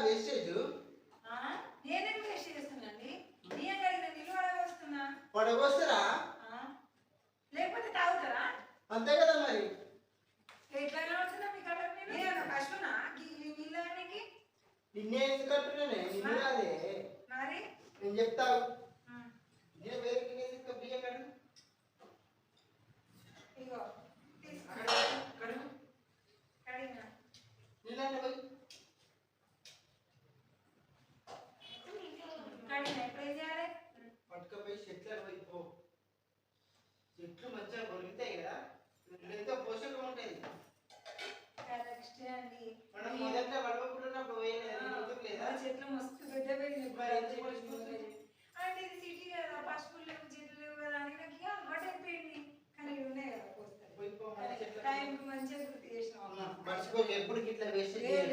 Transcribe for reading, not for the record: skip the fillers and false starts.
wastage నేనేం waste చేస్తున్నాండి బియ్యం కడిగిన నీళ్ళు వడగొస్తున్నా పడగొస్తారా లేకపోతే తాగుతారా అంతే కదా మరి ఎట్లా వస్తున్నా మీ కళ్ళ నేను పశువునా నీళ్ళకి నిన్నే ఎందుకు అంటున్నానే నిన్ను కాదే మరి నేను చెప్తావు నేను వేరే బియ్యం కడు ఇగో తీసుకో కడుగు కడిగినా నీళ్ళని పోయి కడిగినా ఎప్పుడు ఏం చేయాలి పట్టుకపోయి చెట్లకు పోయి పో చెట్లు మంచిగా కొలుగుతాయి కదా ఎంతో పోషకం ఉంటుంది కరెక్ట్ అండి మనం మొదట్లో పడవకుంటున్నప్పుడు లేదా చెట్లు మస్తు పెద్ద పెరిగింది అంటే ఇది సిటీ కదా పశువులు లేవు చెట్లు లేవు కదా అని నాకు అలవాటు అయిపోయింది కానీ ఇవి ఉన్నాయి కదా పోయి పో మన చెట్లకు టైంకి మంచిగా గుర్తు చేసినాం మర్చిపోయి ఎప్పుడు ఇట్లా వేస్ట్ చేయాలి